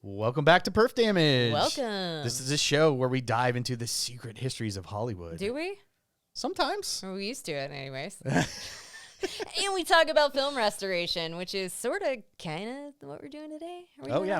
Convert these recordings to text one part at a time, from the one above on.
Welcome back to Perf Damage. Welcome. This is a show where we dive into the secret histories of Hollywood. Do we? Sometimes. Well, we used to it anyways. And we talk about film restoration, which is sort of kind of what we're doing today.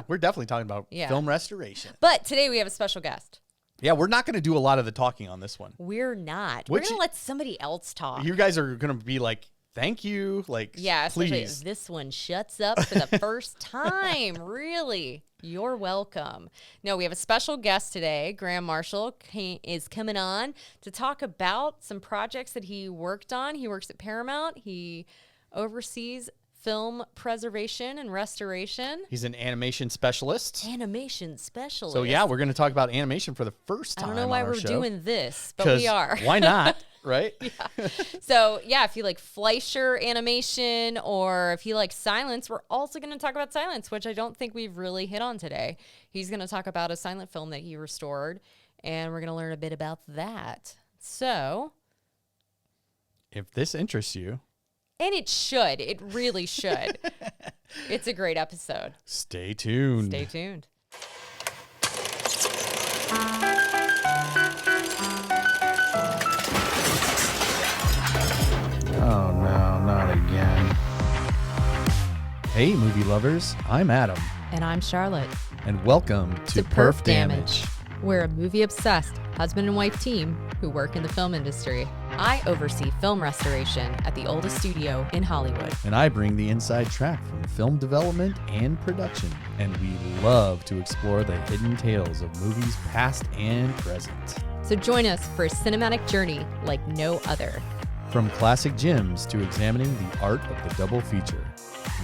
We're definitely talking about film restoration. But today we have a special guest. Yeah, we're not going to do a lot of the talking on this one. We're not. We're going to let somebody else talk. You guys are going to be like, thank you. Like, please. This one shuts up for the first time. Really. You're welcome. No, we have a special guest today. Graham Marshall is coming on to talk about some projects that he worked on. He works at Paramount. He oversees film preservation and restoration. He's an animation specialist. So yeah, we're going to talk about animation for the first time. I don't know why we're doing this, but we are. Why not? Right? Yeah. So yeah, if you like Fleischer animation or if you like silence, we're also going to talk about silence, which I don't think we've really hit on today. He's going to talk about a silent film that he restored, and we're going to learn a bit about that. So if this interests you. And it should. It really should. It's a great episode. Stay tuned. Stay tuned. Oh, no, not again. Hey, movie lovers. I'm Adam. And I'm Charlotte. And welcome to Perf Damage. We're a movie-obsessed husband and wife team who work in the film industry. I oversee film restoration at the oldest studio in Hollywood. And I bring the inside track from film development and production. And we love to explore the hidden tales of movies past and present. So join us for a cinematic journey like no other. From classic gems to examining the art of the double feature.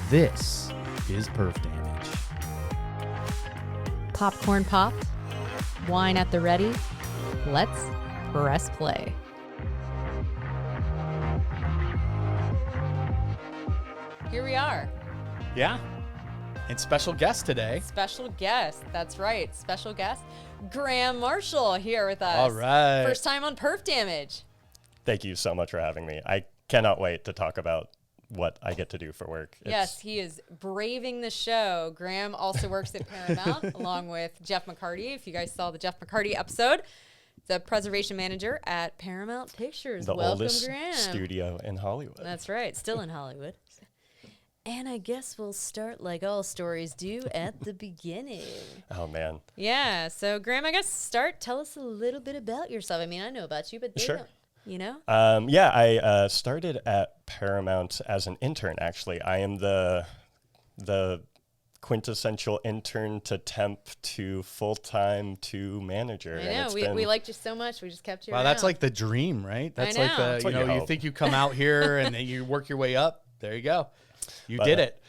This is Perf Damage. Popcorn popped, wine at the ready. Let's press play. Here we are. Yeah. And special guest today. Special guest. That's right. Special guest. Graham Marshall here with us. All right. First time on Perf Damage. Thank you so much for having me. I cannot wait to talk about what I get to do for work. Yes, he is braving the show. Graham also works at Paramount along with Jeff McCarty. If you guys saw the Jeff McCarty episode, the preservation manager at Paramount Pictures. The Welcome, oldest Graham. studio in Hollywood. That's right. Still in Hollywood. And I guess we'll start like all stories do at the beginning. Oh, man. Yeah. So, Graham, I guess tell us a little bit about yourself. I mean, I know about you, but they Sure. don't, you know? I started at Paramount as an intern, actually. I am the quintessential intern to temp to full-time to manager. I know. We liked you so much. We just kept you around. That's like the dream, right? That's I know. like That's what you you hope. think you come out here and then you work your way up. There you go. You did it.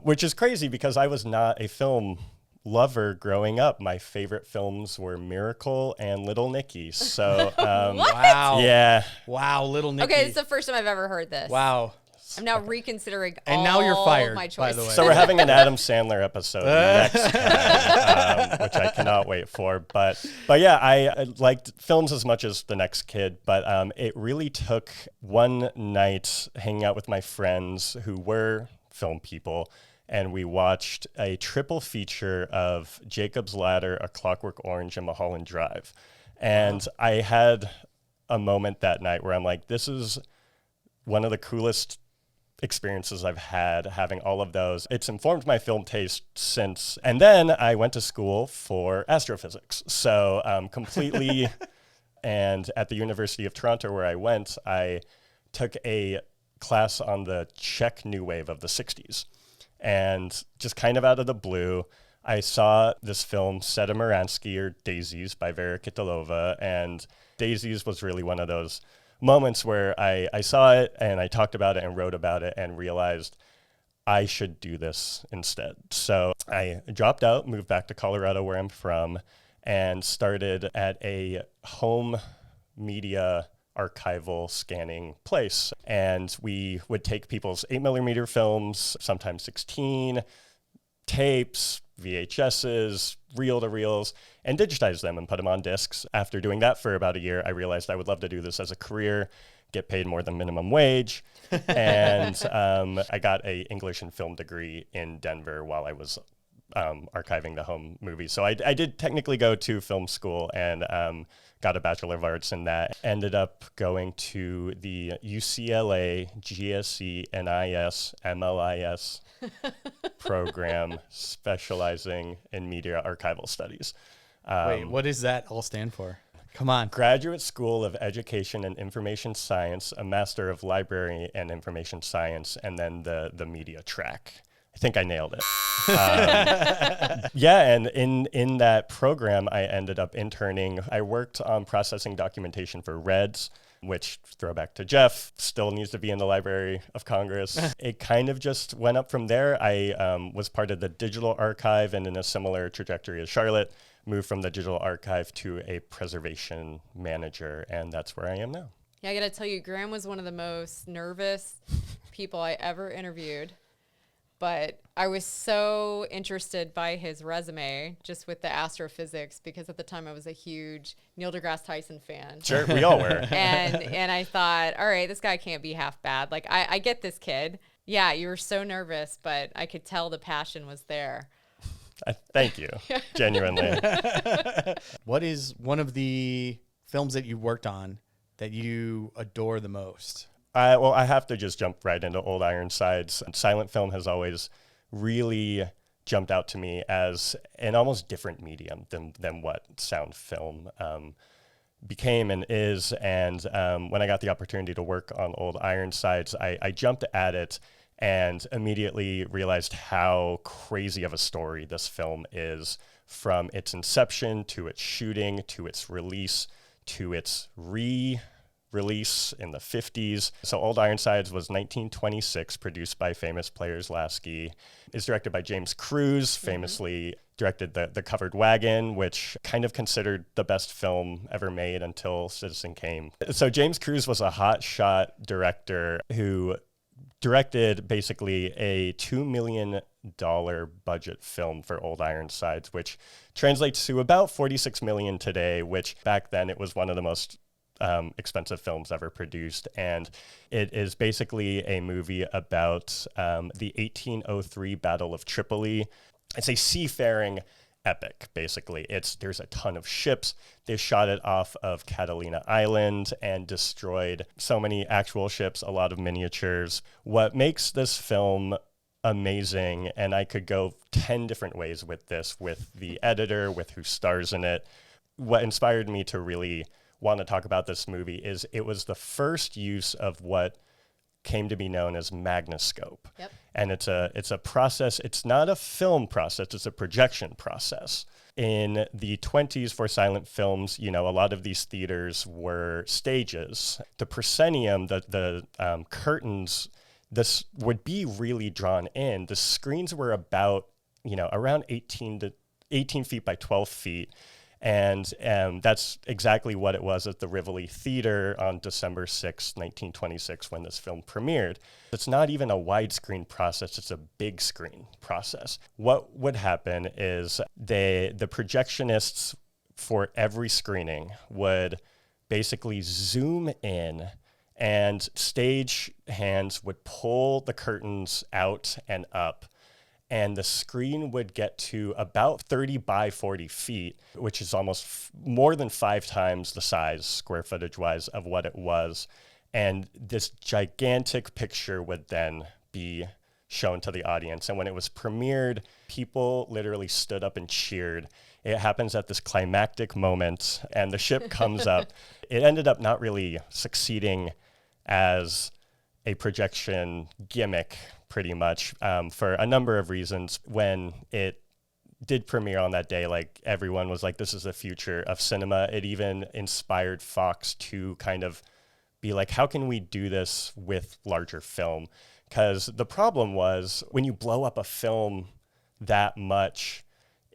Which is crazy because I was not a film lover growing up. My favorite films were Miracle and Little Nicky. So, Wow. Yeah. Wow, Little Nicky. Okay, it's the first time I've ever heard this. Wow. I'm now reconsidering And now you're fired, my by choices. the way. So we're having an Adam Sandler episode next time, which I cannot wait for. But yeah, I liked films as much as the next kid. But it really took one night hanging out with my friends who were film people, and we watched a triple feature of Jacob's Ladder, A Clockwork Orange, and Mulholland Drive. And I had a moment that night where I'm like, this is one of the coolest experiences I've had having all of those. It's informed my film taste since. And then I went to school for astrophysics. So completely, and at the University of Toronto where I went, I took a class on the Czech New Wave of the 60s. And just kind of out of the blue, I saw this film, Sedemiransky or Daisies by Vera Kitilova. And Daisies was really one of those moments where I saw it and I talked about it and wrote about it and realized I should do this instead. So I dropped out, moved back to Colorado where I'm from, and started at a home media archival scanning place. And we would take people's 8mm films, sometimes 16, tapes, VHSs, reel-to-reels, and digitize them and put them on discs. After doing that for about a year, I realized I would love to do this as a career, get paid more than minimum wage. And I got a English and film degree in Denver while I was archiving the home movies. So I did technically go to film school and got a Bachelor of Arts in that. Ended up going to the UCLA GSC NIS MLIS program specializing in media archival studies. Wait, what does that all stand for? Come on. Graduate School of Education and Information Science, a Master of Library and Information Science, and then the media track. I think I nailed it. Yeah, and in that program, I ended up interning. I worked on processing documentation for Reds, which, throwback to Jeff, still needs to be in the Library of Congress. It kind of just went up from there. I was part of the digital archive, and in a similar trajectory as Charlotte, moved from the digital archive to a preservation manager, and that's where I am now. Yeah, I got to tell you, Graham was one of the most nervous people I ever interviewed. But I was so interested by his resume just with the astrophysics, because at the time I was a huge Neil deGrasse Tyson fan. Sure, we all were. And I thought, all right, this guy can't be half bad. Like, I get this kid. Yeah, you were so nervous, but I could tell the passion was there. Thank you, genuinely. What is one of the films that you worked on that you adore the most? Well, I have to just jump right into Old Ironsides. Silent film has always really jumped out to me as an almost different medium than what sound film became and is. And when I got the opportunity to work on Old Ironsides, I jumped at it and immediately realized how crazy of a story this film is, from its inception to its shooting to its release to its release in the 50s. So Old Ironsides was 1926, produced by famous players Lasky. It's directed by James Cruise, famously directed the Covered Wagon, which kind of considered the best film ever made until Citizen Kane. So James Cruise was a hotshot director who directed basically a $2 million budget film for Old Ironsides, which translates to about $46 million today, which back then it was one of the most expensive films ever produced. And it is basically a movie about the 1803 Battle of Tripoli. It's a seafaring epic, basically. There's a ton of ships. They shot it off of Catalina Island and destroyed so many actual ships, a lot of miniatures. What makes this film amazing, and I could go 10 different ways with this, with the editor, with who stars in it. What inspired me to really want to talk about this movie is it was the first use of what came to be known as Magnascope. Yep. And it's a process. It's not a film process. It's a projection process. In the 20s for silent films, a lot of these theaters were stages. The proscenium, the curtains, this would be really drawn in. The screens were about, around 18 feet by 12 feet. And that's exactly what it was at the Rivoli Theater on December 6, 1926, when this film premiered. It's not even a widescreen process, it's a big screen process. What would happen is the projectionists for every screening would basically zoom in, and stage hands would pull the curtains out and up, and the screen would get to about 30 by 40 feet, which is almost more than 5 times the size, square footage-wise, of what it was. And this gigantic picture would then be shown to the audience. And when it was premiered, people literally stood up and cheered. It happens at this climactic moment, and the ship comes up. It ended up not really succeeding as a projection gimmick, pretty much, for a number of reasons. When it did premiere on that day, everyone was like, this is the future of cinema. It even inspired Fox to kind of be like, how can we do this with larger film? Because the problem was, when you blow up a film that much,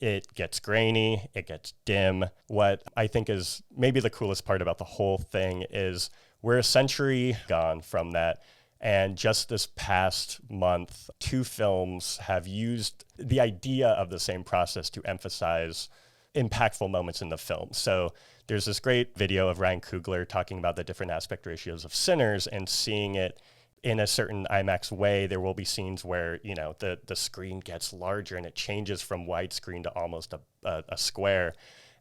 it gets grainy, it gets dim. What I think is maybe the coolest part about the whole thing is we're a century gone from that. And just this past month, 2 films have used the idea of the same process to emphasize impactful moments in the film. So there's this great video of Ryan Coogler talking about the different aspect ratios of Sinners and seeing it in a certain IMAX way, there will be scenes where, you know, the screen gets larger and it changes from widescreen to almost a square.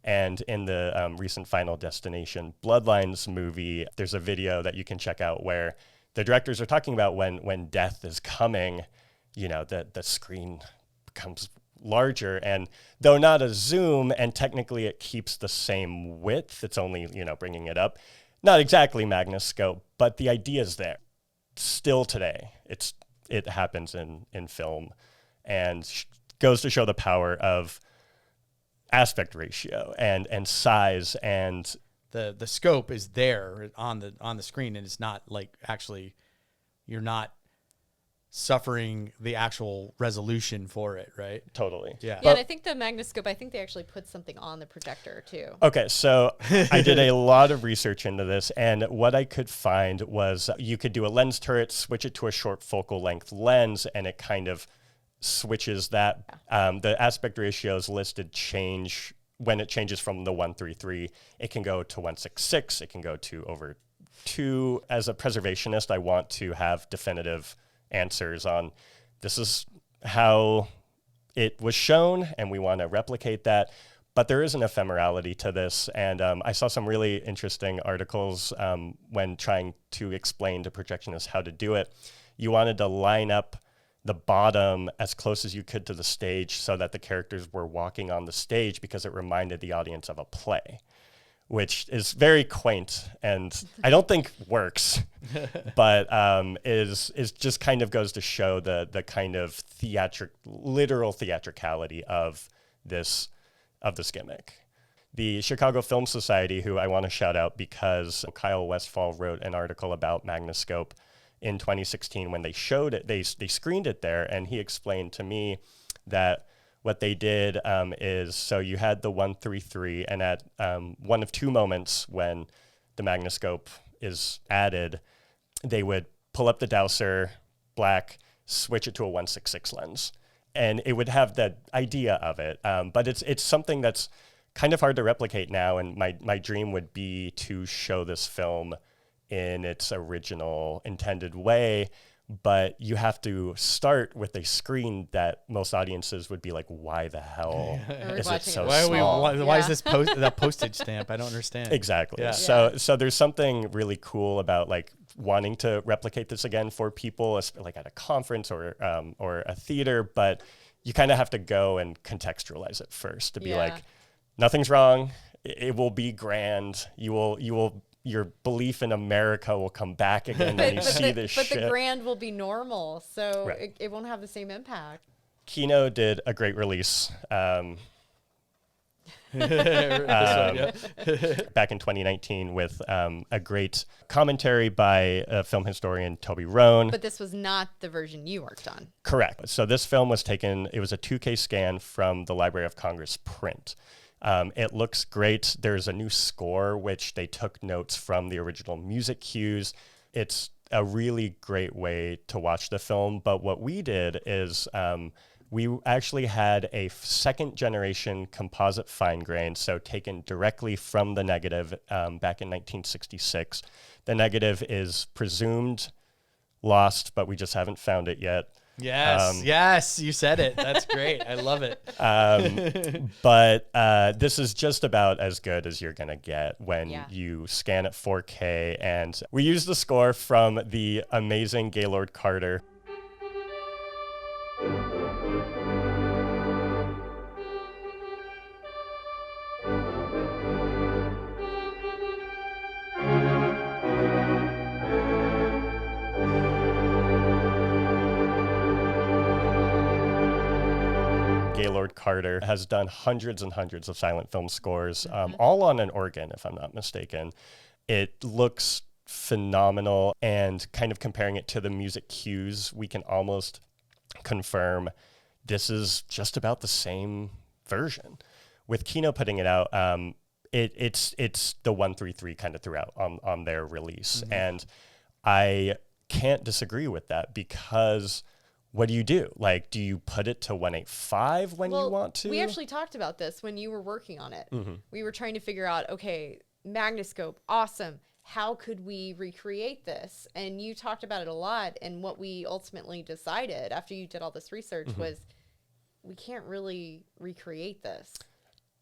And in the recent Final Destination Bloodlines movie, there's a video that you can check out where the directors are talking about when death is coming, you know, the screen becomes larger, and though not a zoom, and technically it keeps the same width, it's only, you know, bringing it up. Not exactly Magnascope, but the idea is there. Still today, it happens in film, and goes to show the power of aspect ratio and size, and the scope is there on the screen, and it's not like actually you're not suffering the actual resolution for it, right? totally. Yeah, But and I think the Magnascope, I think they actually put something on the projector too. okay, so I did a lot of research into this, and what I could find was you could do a lens turret, switch it to a short focal length lens, and it kind of switches that. The aspect ratios listed change when it changes from the 1:3:3. It can go to 1:6:6. It can go to over 2. As a preservationist, I want to have definitive answers on this is how it was shown, and we want to replicate that. But there is an ephemerality to this, and I saw some really interesting articles when trying to explain to projectionists how to do it. You wanted to line up the bottom as close as you could to the stage so that the characters were walking on the stage, because it reminded the audience of a play, which is very quaint and I don't think works, but is just kind of goes to show the kind of literal theatricality of this gimmick. The Chicago Film Society, who I want to shout out because Kyle Westfall wrote an article about Magnascope in 2016 when they showed it, they screened it there, and he explained to me that what they did is, so you had the 1:3:3, and at one of two moments when the Magnascope is added, they would pull up the dowser, black, switch it to a 1:6:6 lens, and it would have that idea of it. But it's something that's kind of hard to replicate now, and my dream would be to show this film in its original intended way. But you have to start with a screen that most audiences would be like, why the hell is it so small? Why is this that postage stamp? I don't understand. Exactly. Yeah. So there's something really cool about like wanting to replicate this again for people, like at a conference or a theater, but you kind of have to go and contextualize it first to be like, nothing's wrong. It will be grand. Your belief in America will come back again when you see this shit. But the grand will be normal, so Right. it won't have the same impact. Kino did a great release back in 2019 with a great commentary by film historian Toby Rohn. But this was not the version you worked on. Correct. So this film was taken, it was a 2K scan from the Library of Congress print. It looks great. There's a new score, which they took notes from the original music cues. It's a really great way to watch the film. But what we did is we actually had a second generation composite fine grain, so taken directly from the negative back in 1966. The negative is presumed lost, but we just haven't found it yet. Yes, you said it. That's great. I love it. But this is just about as good as you're going to get when you scan at 4K. And we use the score from the amazing Gaylord Carter. Gaylord Carter has done hundreds and hundreds of silent film scores, all on an organ, if I'm not mistaken. It looks phenomenal, and kind of comparing it to the music cues, we can almost confirm this is just about the same version. With Kino putting it out, it's the 1:3:3 kind of throughout on their release, and I can't disagree with that, because what do? Like, do you put it to 1:8:5 when you want to? We actually talked about this when you were working on it. We were trying to figure out, okay, Magnascope, awesome. how could we recreate this? And you talked about it a lot. And what we ultimately decided after you did all this research was we can't really recreate this.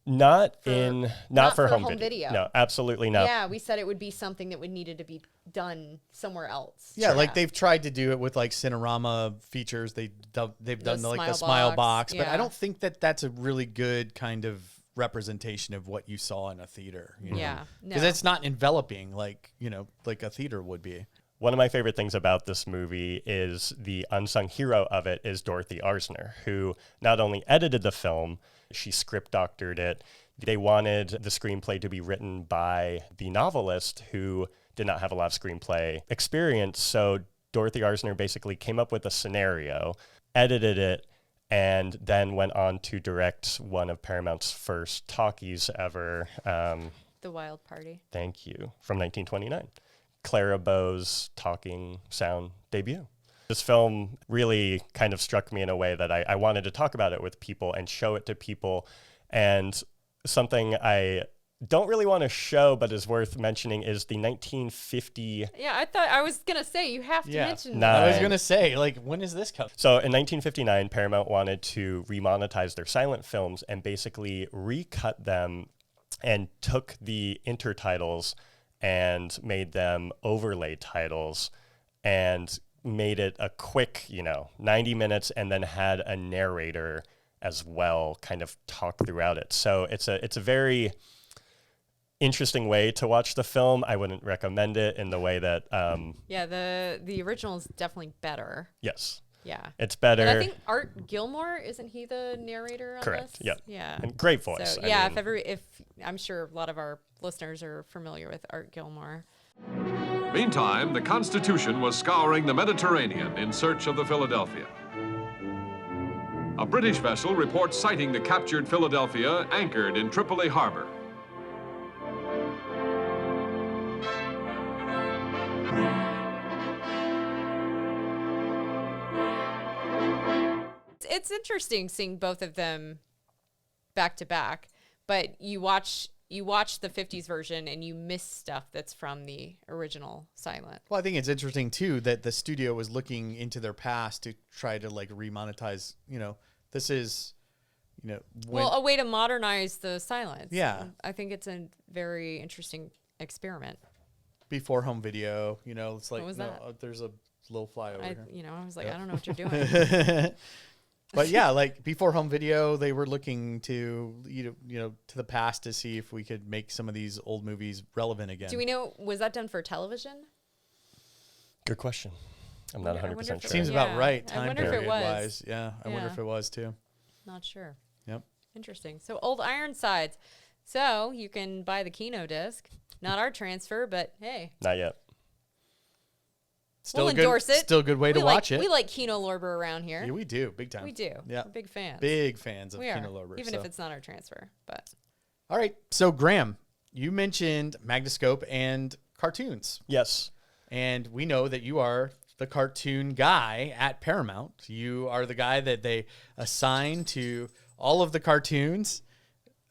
Not for home video. No, absolutely not. Yeah, we said it would be something that would needed to be done somewhere else. Yeah, like they've tried to do it with like Cinerama features. They've done the smile box, but I don't think that that's a really good kind of representation of what you saw in a theater. You know? Yeah, because it's not enveloping like like a theater would be. One of my favorite things about this movie is the unsung hero of it is Dorothy Arzner, who not only edited the film, she script doctored it. They wanted the screenplay to be written by the novelist who did not have a lot of screenplay experience. So Dorothy Arzner basically came up with a scenario, edited it, and then went on to direct one of Paramount's first talkies ever. The Wild Party. Thank you. From 1929. Clara Bow's talking sound debut. This film really kind of struck me in a way that I wanted to talk about it with people and show it to people. And something I don't really want to show, but is worth mentioning, is the 1950. Yeah, I was going to say, you have to mention that. I was going to say, like, when is this coming? So in 1959, Paramount wanted to remonetize their silent films and basically recut them and took the intertitles and made them overlay titles and made it a quick, 90 minutes, and then had a narrator as well kind of talk throughout it. So it's a very interesting way to watch the film. I wouldn't recommend it in the way that... the original is definitely better. Yes. Yeah. It's better. And I think Art Gilmore, isn't he the narrator on Correct. this? Yep. Yeah. And great voice. So, if I'm sure a lot of our listeners are familiar with Art Gilmore. Meantime, the Constitution was scouring the Mediterranean in search of the Philadelphia. A British vessel reports sighting the captured Philadelphia anchored in Tripoli Harbor. It's interesting seeing both of them back to back, but you watch the 50s version and you miss stuff that's from the original silent. Well, I think it's interesting too that the studio was looking into their past to try to like remonetize, this is, a way to modernize the silence. Yeah. I think it's a very interesting experiment. Before home video, it's like, What was that? There's a little fly over here. I was like, I don't know what you're doing. But yeah, like before home video, they were looking to to the past to see if we could make some of these old movies relevant again. Do we know, was that done for television? Good question. I'm not 100% sure. Seems about right. I wonder if it was. Wise. Yeah, I wonder if it was too. Not sure. Yep. Interesting. So Old Ironsides. So you can buy the Kino disc. Not our transfer, but hey. Not yet. Still we'll endorse it. Still a good way to watch it. We like Kino Lorber around here. Yeah, we do. Big time. We do. Yeah. We're big fans. Big fans of we Kino are, Lorber. even if it's not our transfer. But all right. So Graham, you mentioned Magnascope and cartoons. Yes. And we know that you are the cartoon guy at Paramount. You are the guy that they assign to all of the cartoons.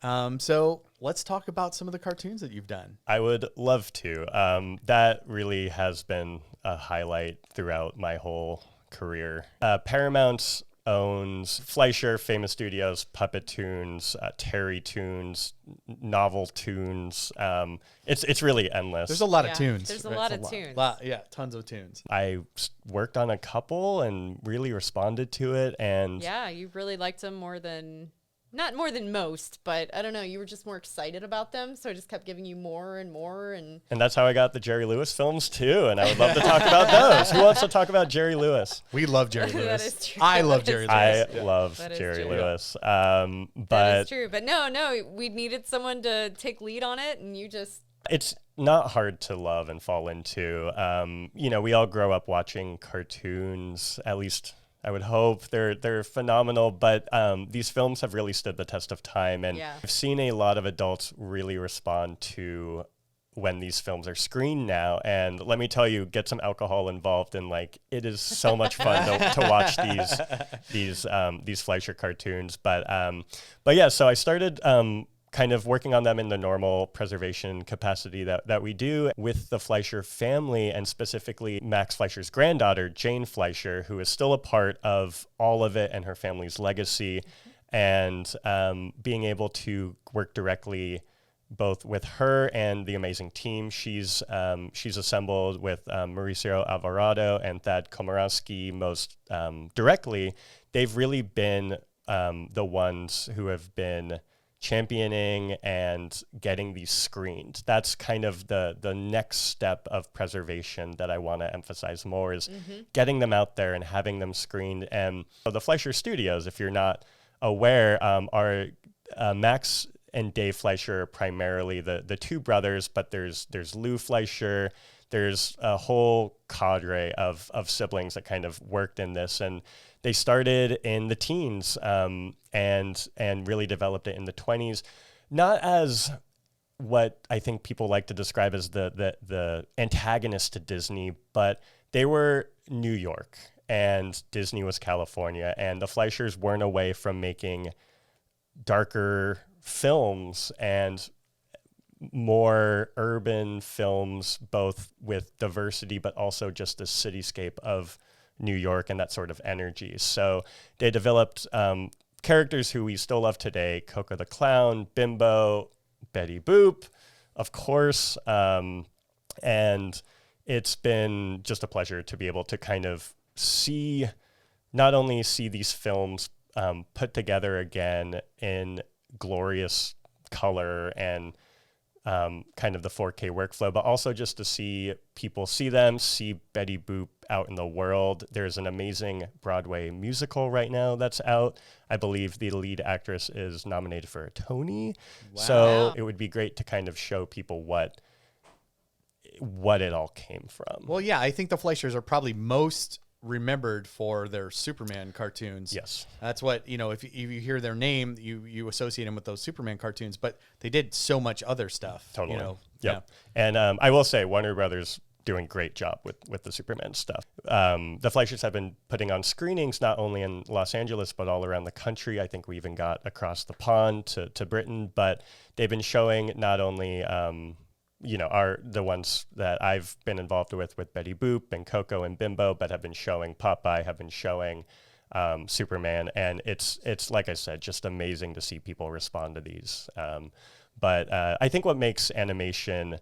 So let's talk about some of the cartoons that you've done. I would love to. That really has been a highlight throughout my whole career. Paramount owns Fleischer, Famous Studios, Puppet Tunes, Terry Tunes, Novel Tunes. It's really endless. There's a lot of tunes. There's a lot of tunes. Tons of tunes. I worked on a couple and really responded to it. And yeah, you really liked them not more than most, but I don't know. You were just more excited about them, so I just kept giving you more and more. And that's how I got the Jerry Lewis films, too, and I would love to talk about those. Who wants to talk about Jerry Lewis? We love Jerry Lewis. That is true. I love Jerry Lewis. I love Jerry Lewis. That But is true. But no, we needed someone to take lead on it, and you just... It's not hard to love and fall into. We all grow up watching cartoons, at least... I would hope they're phenomenal, but these films have really stood the test of time, and I've seen a lot of adults really respond to when these films are screened now. And let me tell you, get some alcohol involved, and it is so much fun to watch these Fleischer cartoons. But yeah, so I started kind of working on them in the normal preservation capacity that we do with the Fleischer family, and specifically Max Fleischer's granddaughter, Jane Fleischer, who is still a part of all of it and her family's legacy. And being able to work directly both with her and the amazing team she's assembled with Mauricio Alvarado and Thad Komorowski most directly, they've really been the ones who have been championing and getting these screened. That's kind of the next step of preservation that I want to emphasize more, is getting them out there and having them screened. And so the Fleischer Studios, if you're not aware, are Max and Dave Fleischer are primarily the two brothers, but there's Lou Fleischer, there's a whole cadre of siblings that kind of worked in this, and they started in the teens and really developed it in the 20s, not as what I think people like to describe as the antagonist to Disney, but they were New York and Disney was California, and the Fleischers weren't away from making darker films and more urban films, both with diversity, but also just the cityscape of New York and that sort of energy. So they developed characters who we still love today: Koko the Clown, Bimbo, Betty Boop, of course. And it's been just a pleasure to be able to kind of not only see these films put together again in glorious color and kind of the 4K workflow, but also just to see people see Betty Boop out in the world. There's an amazing Broadway musical right now that's out. I believe the lead actress is nominated for a Tony. Wow. So it would be great to kind of show people what it all came from. Well, yeah, I think the Fleischers are probably most remembered for their Superman cartoons. Yes. That's what, if you hear their name, you associate them with those Superman cartoons, but they did so much other stuff. Totally. Yep. Yeah. And I will say Warner Brothers doing a great job with the Superman stuff. The Fleischers have been putting on screenings not only in Los Angeles, but all around the country. I think we even got across the pond to Britain, but they've been showing not only are the ones that I've been involved with Betty Boop and Koko and Bimbo, but have been showing Popeye, have been showing Superman. And it's like I said, just amazing to see people respond to these. But I think what makes animation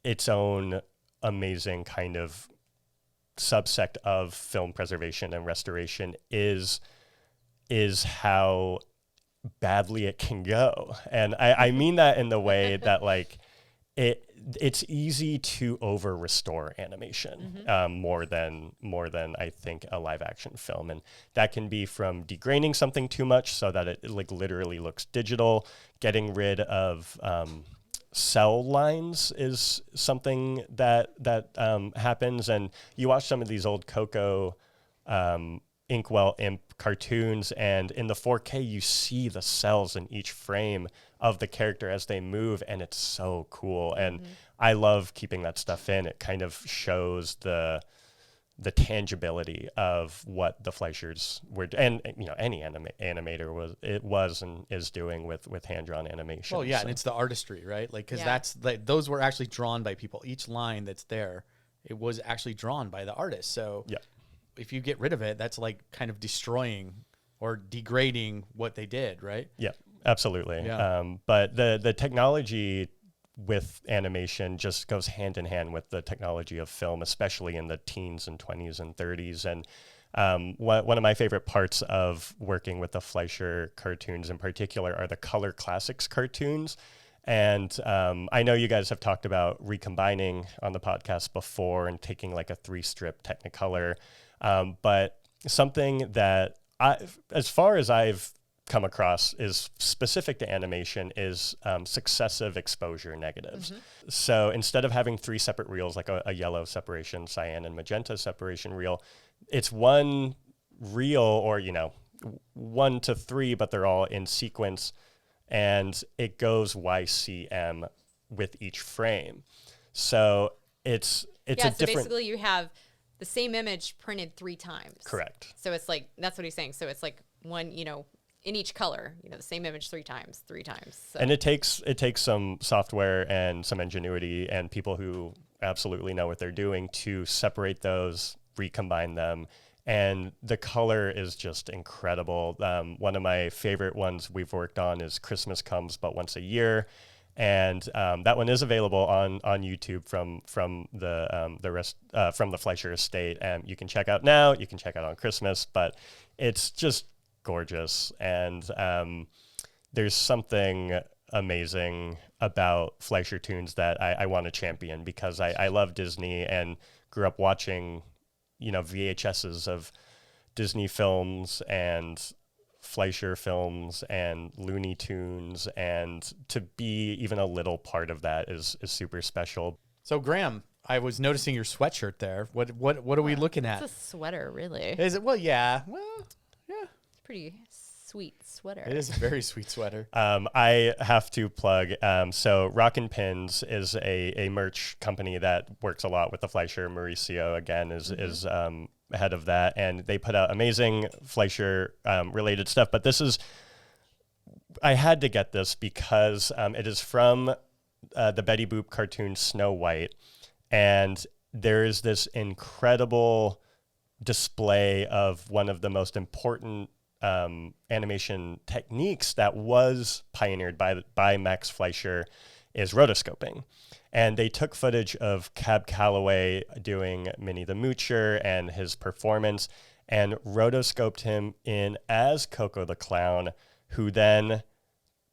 its own amazing kind of subsect of film preservation and restoration is how badly it can go. And I mean that in the way that, like, it's easy to over restore animation more than I think a live action film, and that can be from degrading something too much so that it like literally looks digital. Getting rid of cell lines is something that happens, and you watch some of these old Koko Inkwell Imp cartoons, and in the 4K you see the cells in each frame of the character as they move, and it's so cool. And I love keeping that stuff in. It kind of shows the tangibility of what the Fleischers were, and any animator was and is doing with hand-drawn animation. Oh yeah, so. And it's the artistry, right? Like, because those were actually drawn by people. Each line that's there, it was actually drawn by the artist. So yeah, if you get rid of it, that's like kind of destroying or degrading what they did, right? Yeah, absolutely. Yeah. But the technology with animation just goes hand in hand with the technology of film, especially in the teens and 20s and 30s. And one of my favorite parts of working with the Fleischer cartoons in particular are the color classics cartoons. And I know you guys have talked about recombining on the podcast before and taking like a 3-strip Technicolor. But something that as far as I've come across is specific to animation is successive exposure negatives. So instead of having 3 separate reels, like a yellow separation, cyan and magenta separation reel, it's one reel, or 1 to 3, but they're all in sequence, and it goes YCM with each frame. So it's a different. So basically you have the same image printed 3 times. Correct. So it's like, that's what he's saying. So it's like one, in each color, the same image three times. So. And it takes some software and some ingenuity and people who absolutely know what they're doing to separate those, recombine them. And the color is just incredible. One of my favorite ones we've worked on is Christmas Comes But Once a Year. And that one is available on YouTube from the Fleischer estate. And you can check out now, you can check out on Christmas, but it's just gorgeous. And there's something amazing about Fleischer Tunes that I want to champion, because I love Disney and grew up watching, VHSs of Disney films and Fleischer films and Looney Tunes, and to be even a little part of that is super special. So Graham, I was noticing your sweatshirt there. What are we looking at? It's a sweater, really. Is it? Well, yeah. It's pretty sweet sweater. It is a very sweet sweater. I have to plug. So Rockin' Pins is a merch company that works a lot with the Fleischer. Mauricio, again, is head of that. And they put out amazing Fleischer related stuff. But I had to get this because it is from the Betty Boop cartoon Snow White. And there is this incredible display of one of the most important animation techniques that was pioneered by Max Fleischer, is rotoscoping. And they took footage of Cab Calloway doing Minnie the Moocher and his performance and rotoscoped him in as Koko the Clown, who then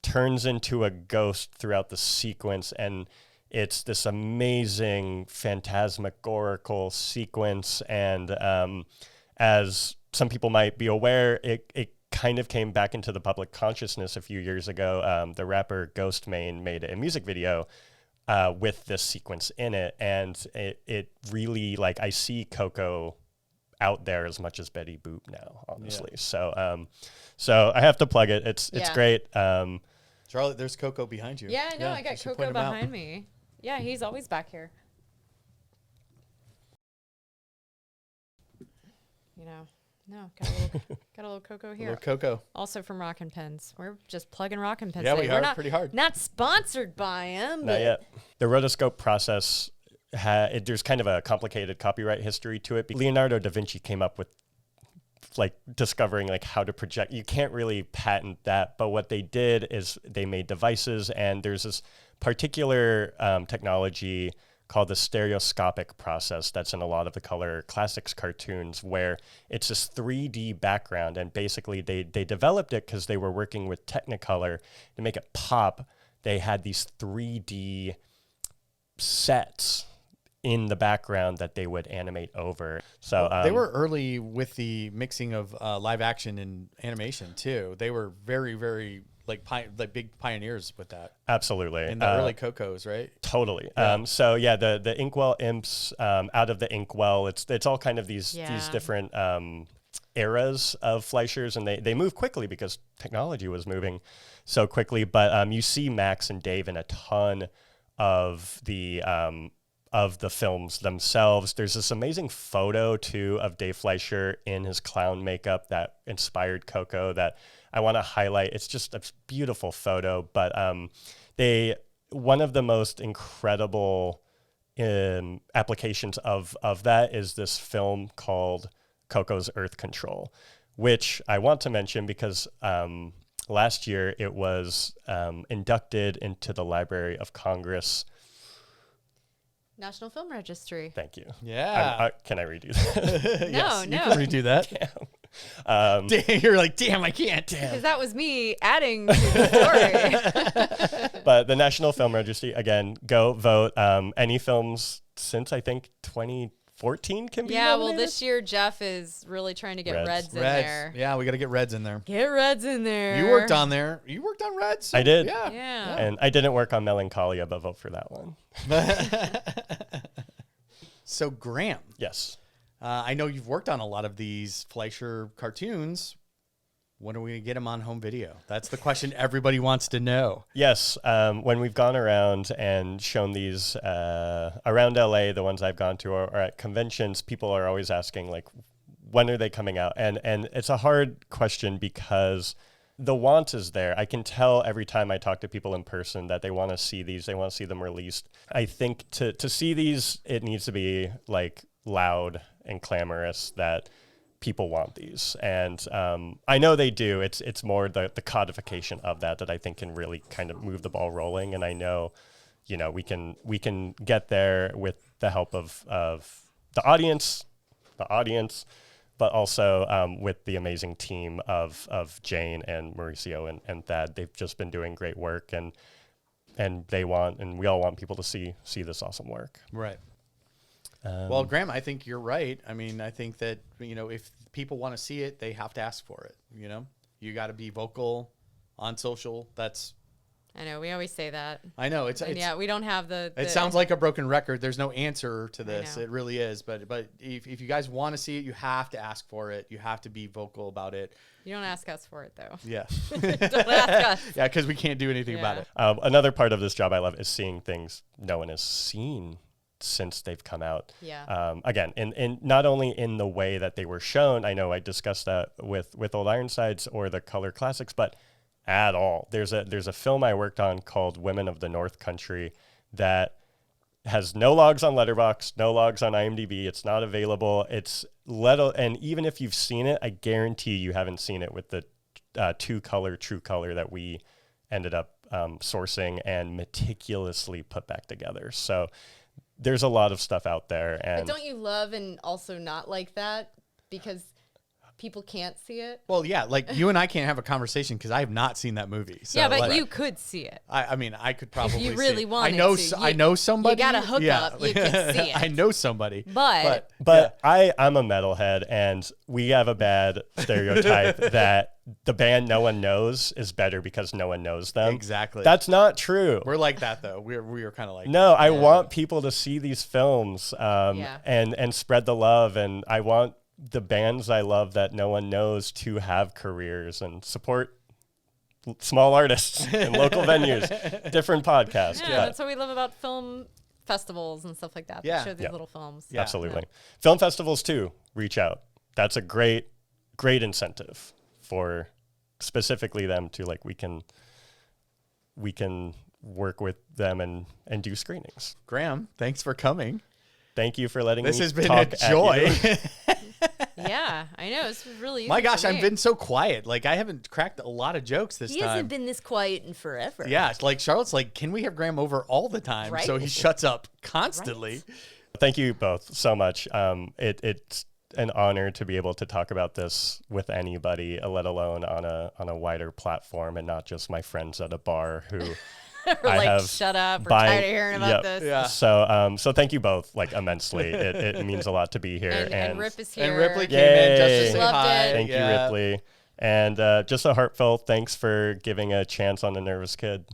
turns into a ghost throughout the sequence. And it's this amazing phantasmagorical sequence. And as some people might be aware, it kind of came back into the public consciousness a few years ago. The rapper Ghostmane made a music video with this sequence in it, and it really, I see Koko out there as much as Betty Boop now, honestly. Yeah. So I have to plug it. It's great. Charlotte, there's Koko behind you. Yeah, I know. I got Koko behind me. Yeah, he's always back here. No, got a little Koko here. A little Koko. Also from Rockin' Pins. We're just plugging Rockin' Pins. Yeah, today. we are pretty hard. Not sponsored by him. Not yet. The rotoscope process, there's kind of a complicated copyright history to it. Leonardo da Vinci came up with discovering how to project. You can't really patent that, but what they did is they made devices, and there's this particular technology called the stereoscopic process that's in a lot of the color classics cartoons, where it's this 3D background. And basically they developed it because they were working with Technicolor to make it pop. They had these 3D sets in the background that they would animate over. So they were early with the mixing of live action and animation too. They were very, very big pioneers with that. Absolutely. In the early Kokos, right? Totally. Yeah. The Inkwell Imps, out of the Inkwell, it's all kind of these different eras of Fleischers, and they move quickly because technology was moving so quickly. But you see Max and Dave in a ton of the films themselves. There's this amazing photo too of Dave Fleischer in his clown makeup that inspired Koko that I want to highlight. It's just a beautiful photo, but one of the most incredible applications of that is this film called Koko's Earth Control, which I want to mention because last year it was inducted into the Library of Congress National Film Registry. Thank you. Yeah. Can I redo that? No. You can redo that. Damn, you're damn, I can't. Because that was me adding to the story. But the National Film Registry, again, go vote. Any films since, I think, 2014 can be nominated? Well, this year Jeff is really trying to get Reds in there. Yeah, we got to get Reds in there. Get Reds in there. You worked on there. You worked on Reds? I did. Yeah. And I didn't work on Melancholia, but vote for that one. So, Graham. Yes. I know you've worked on a lot of these Fleischer cartoons. When are we going to get them on home video? That's the question everybody wants to know. Yes. When we've gone around and shown these around LA, the ones I've gone to, or at conventions, people are always asking, when are they coming out? And it's a hard question because the want is there. I can tell every time I talk to people in person that they want to see these, they want to see them released. I think to see these, it needs to be like loud and clamorous that people want these. And I know they do. It's more the codification of that I think can really kind of move the ball rolling. And I know, we can get there with the help of the audience, but also with the amazing team of Jane and Mauricio and Thad. They've just been doing great work, and we all want people to see this awesome work. Right. Well, Graham, I think you're right. I mean, I think that, if people want to see it, they have to ask for it. You got to be vocal on social. I know, we always say that. I know it's we don't have the it sounds like a broken record. There's no answer to this. It really is. But if you guys want to see it, you have to ask for it. You have to be vocal about it. You don't ask us for it, though. Yeah. Don't ask us. Yeah, because we can't do anything about it. Another part of this job I love is seeing things no one has seen since they've come out. Yeah. Again, in not only in the way that they were shown, I know I discussed that with Old Ironsides or the Color Classics, but at all. There's a film I worked on called Women of the North Country that has no logs on Letterboxd, no logs on IMDb. It's not available. And even if you've seen it, I guarantee you haven't seen it with the true color that we ended up sourcing and meticulously put back together. So there's a lot of stuff out there. And but don't you love and also not like that because people can't see it? Well, yeah, like you and I can't have a conversation because I have not seen that movie. So, yeah, but you could see it. I mean, I could probably. If you really wanted to. I know somebody. You got to hook up. You can see it. I know somebody. But I'm a metalhead, and we have a bad stereotype that the band no one knows is better because no one knows them. Exactly. That's not true. We're like that though. We are kind of like no. I want people to see these films, and spread the love, and I want the bands I love that no one knows to have careers and support small artists in local venues, different podcasts. Yeah, that's what we love about film festivals and stuff like that. Yeah. Show these little films. Yeah. Absolutely. Film festivals too, reach out. That's a great incentive for specifically them to we can work with them and do screenings. Graham, thanks for coming. Thank you for letting me This has been talk a joy. Yeah, I know. It's really easy. My gosh, for me. I've been so quiet. Like I haven't cracked a lot of jokes this He time. hasn't been this quiet in forever. Yeah, like Charlotte's like, can we have Graham over all the time? Right. So he shuts up constantly. Right. Thank you both so much. It's an honor to be able to talk about this with anybody, let alone on a wider platform and not just my friends at a bar who Or shut up. We're tired of hearing about this. Yeah. So thank you both immensely. It means a lot to be here. And Rip is here. And Ripley came Yay. in just to say Loved hi. it. Thank you, Ripley. And just a heartfelt thanks for giving a chance on a nervous kid.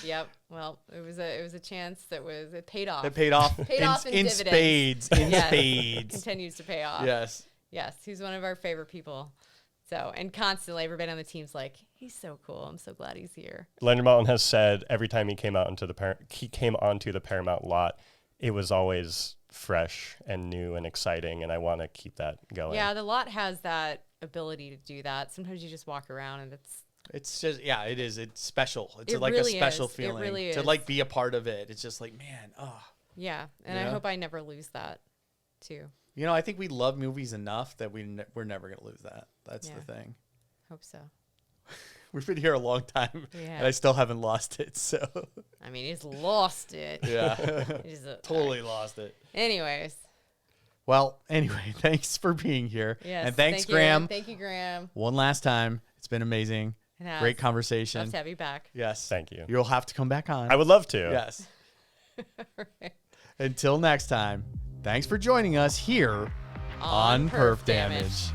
Yep. Well, it was a chance it paid off. It paid off. Paid off in dividends. Spades. In Yes. spades. Continues to pay off. Yes. Yes, he's one of our favorite people. So, and constantly everybody on the team's like, he's so cool. I'm so glad he's here. Leonard Maltin has said every time he came onto the Paramount lot, it was always fresh and new and exciting, and I want to keep that going. Yeah, the lot has that ability to do that. Sometimes you just walk around and It's just, it is. It's special. It's It like really a special is. It feeling really to is. be a part of it. It's just like, man, yeah. And I hope I never lose that too. I think we love movies enough that we're never going to lose that. That's the thing. Hope so. We've been here a long time, Yeah. and I still haven't lost it. So, I mean, he's lost it. yeah, He's totally lost it. Anyways. Well, anyway, thanks for being here. Yes. And thanks, thank you. Graham. Thank you, Graham. One last time. It's been amazing. It has. Great conversation. Love to have you back. Yes. Thank you. You'll have to come back on. I would love to. Yes. Right. Until next time, thanks for joining us here on Perf Damage.